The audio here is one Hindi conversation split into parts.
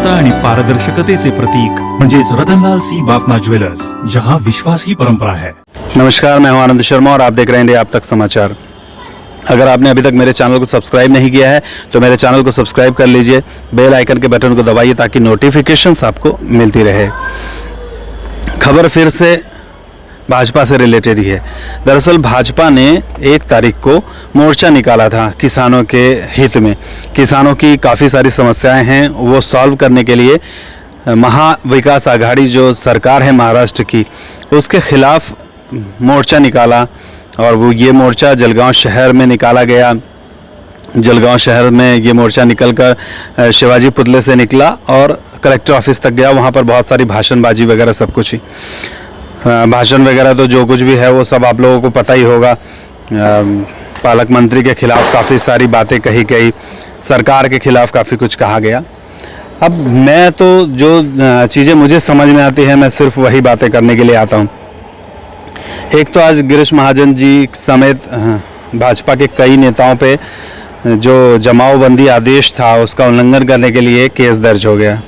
विश्वासार्हता आणि पारदर्शकतेचे प्रतीक म्हणजेच रतनलाल सी बाफना ज्वेलर्स, जहां विश्वास की परंपरा है। नमस्कार, मैं हूं आनंद शर्मा और आप देख रहे हैं इंडिया अब तक समाचार। अगर आपने अभी तक मेरे चैनल को सब्सक्राइब नहीं किया है तो मेरे चैनल को सब्सक्राइब कर लीजिए, बेल आइकन के बटन को दबाइए ताकि नोटिफिकेशंस आपको मिलती रहे। खबर फिर से भाजपा से रिलेटेड ही है। दरअसल भाजपा ने 1 तारीख को मोर्चा निकाला था किसानों के हित में। किसानों की काफ़ी सारी समस्याएं हैं, वो सॉल्व करने के लिए महा विकास आघाड़ी जो सरकार है महाराष्ट्र की, उसके खिलाफ मोर्चा निकाला और वो ये मोर्चा जलगांव शहर में निकाला गया। जलगांव शहर में ये मोर्चा निकलकर शिवाजी पुतले से निकला और कलेक्टर ऑफिस तक गया। वहाँ पर बहुत सारी भाषणबाजी वगैरह सब कुछ ही, भाषण वगैरह तो जो कुछ भी है वो सब आप लोगों को पता ही होगा। पालक मंत्री के खिलाफ काफ़ी सारी बातें कही गई, सरकार के खिलाफ काफ़ी कुछ कहा गया। अब मैं तो जो चीज़ें मुझे समझ में आती है मैं सिर्फ वही बातें करने के लिए आता हूँ। एक तो आज गिरीश महाजन जी समेत भाजपा के कई नेताओं पे जो जमावबंदी आदेश था उसका उल्लंघन करने के लिए केस दर्ज हो गया।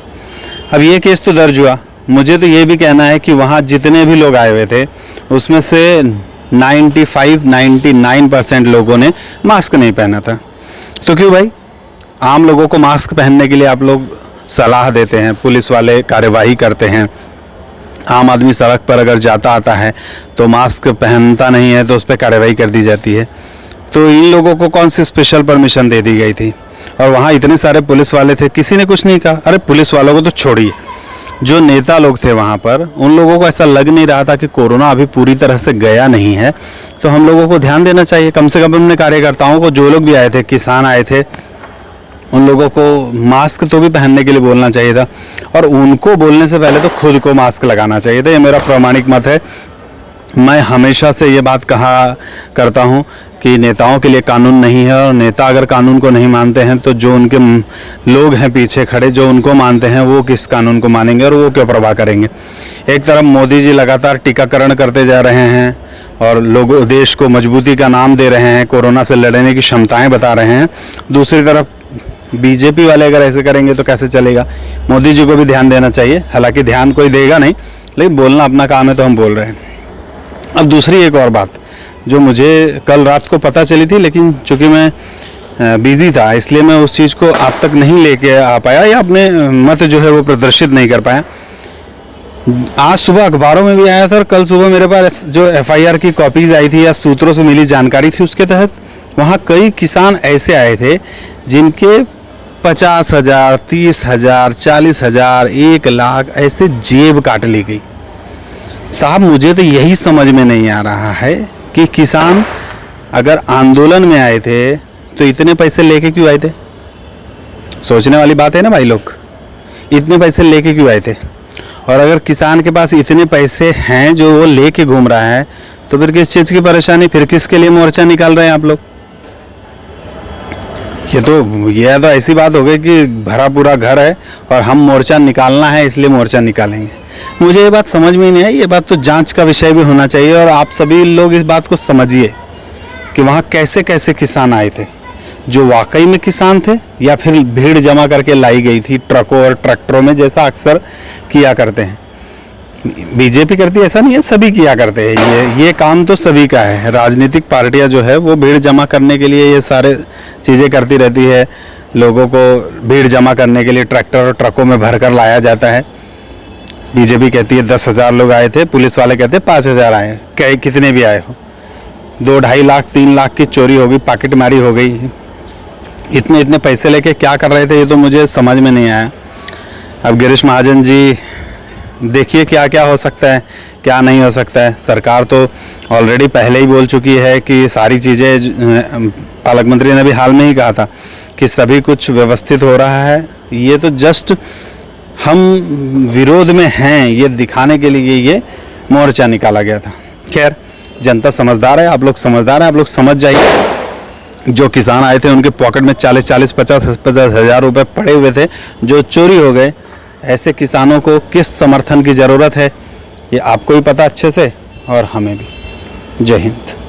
अब ये केस तो दर्ज हुआ, मुझे तो ये भी कहना है कि वहाँ जितने भी लोग आए हुए थे उसमें से 95-99% लोगों ने मास्क नहीं पहना था। तो क्यों भाई, आम लोगों को मास्क पहनने के लिए आप लोग सलाह देते हैं, पुलिस वाले कार्यवाही करते हैं। आम आदमी सड़क पर अगर जाता आता है तो मास्क पहनता नहीं है तो उस पर कार्रवाई कर दी जाती है। तो इन लोगों को कौन सी स्पेशल परमिशन दे दी गई थी? और वहाँ इतने सारे पुलिस वाले थे, किसी ने कुछ नहीं कहा। अरे पुलिस वालों को तो छोड़िए, जो नेता लोग थे वहाँ पर उन लोगों को ऐसा लग नहीं रहा था कि कोरोना अभी पूरी तरह से गया नहीं है। तो हम लोगों को ध्यान देना चाहिए, कम से कम अपने कार्यकर्ताओं को, जो लोग भी आए थे, किसान आए थे, उन लोगों को मास्क तो भी पहनने के लिए बोलना चाहिए था। और उनको बोलने से पहले तो खुद को मास्क लगाना चाहिए था। ये मेरा प्रामाणिक मत है। मैं हमेशा से ये बात कहा करता हूँ कि नेताओं के लिए कानून नहीं है, और नेता अगर कानून को नहीं मानते हैं तो जो उनके लोग हैं पीछे खड़े जो उनको मानते हैं वो किस कानून को मानेंगे और वो क्यों परवाह करेंगे। एक तरफ मोदी जी लगातार टीकाकरण करते जा रहे हैं और लोगों देश को मजबूती का नाम दे रहे हैं, कोरोना से लड़ने की क्षमताएं बता रहे हैं। दूसरी तरफ बीजेपी वाले अगर ऐसे करेंगे तो कैसे चलेगा। मोदी जी को भी ध्यान देना चाहिए, हालांकि ध्यान कोई देगा नहीं, लेकिन बोलना अपना काम है तो हम बोल रहे हैं। अब दूसरी एक और बात जो मुझे कल रात को पता चली थी, लेकिन चूँकि मैं बिज़ी था इसलिए मैं उस चीज़ को आप तक नहीं लेके आ पाया या अपने मत जो है वो प्रदर्शित नहीं कर पाया। आज सुबह अखबारों में भी आया था और कल सुबह मेरे पास जो FIR की कॉपीज़ आई थी या सूत्रों से मिली जानकारी थी उसके तहत वहाँ कई किसान ऐसे आए थे जिनके 50,000, 30,000, 40,000, 1 लाख ऐसे जेब काट ली गई। साहब मुझे तो यही समझ में नहीं आ रहा है कि किसान अगर आंदोलन में आए थे तो इतने पैसे लेके क्यों आए थे? सोचने वाली बात है ना भाई लोग, इतने पैसे लेके क्यों आए थे? और अगर किसान के पास इतने पैसे हैं जो वो लेके घूम रहा है तो फिर किस चीज़ की परेशानी, फिर किसके लिए मोर्चा निकाल रहे हैं आप लोग? ये तो ऐसी बात हो गई कि भरा पूरा घर है और हम मोर्चा निकालना है इसलिए मोर्चा निकालेंगे। मुझे ये बात समझ में नहीं आई। ये बात तो जांच का विषय भी होना चाहिए और आप सभी लोग इस बात को समझिए कि वहाँ कैसे कैसे किसान आए थे, जो वाकई में किसान थे या फिर भीड़ जमा करके लाई गई थी ट्रकों और ट्रैक्टरों में, जैसा अक्सर किया करते हैं। बीजेपी करती है ऐसा नहीं है, सभी किया करते हैं। ये काम तो सभी का है। राजनीतिक पार्टियां जो है वो भीड़ जमा करने के लिए ये सारे चीज़ें करती रहती है। लोगों को भीड़ जमा करने के लिए ट्रैक्टर और ट्रकों में भरकर लाया जाता है। बीजेपी कहती है 10,000 लोग आए थे, पुलिस वाले कहते हैं 5,000 आए, क्या कितने भी आए हो। 2-2.5 लाख 3 लाख की चोरी हो गई, पॉकेटमारी हो गई। इतने पैसे लेके क्या कर रहे थे ये तो मुझे समझ में नहीं आया। अब गिरीश महाजन जी देखिए क्या क्या हो सकता है, क्या नहीं हो सकता है। सरकार तो ऑलरेडी पहले ही बोल चुकी है कि सारी चीज़ें, पालक मंत्री ने भी हाल में ही कहा था कि सभी कुछ व्यवस्थित हो रहा है। ये तो जस्ट हम विरोध में हैं ये दिखाने के लिए ये मोर्चा निकाला गया था। खैर जनता समझदार है, आप लोग समझदार हैं, आप लोग समझ जाइए। जो किसान आए थे उनके पॉकेट में 40-40, 50-50 हज़ार रुपये पड़े हुए थे जो चोरी हो गए। ऐसे किसानों को किस समर्थन की ज़रूरत है ये आपको ही पता अच्छे से और हमें भी। जय हिंद।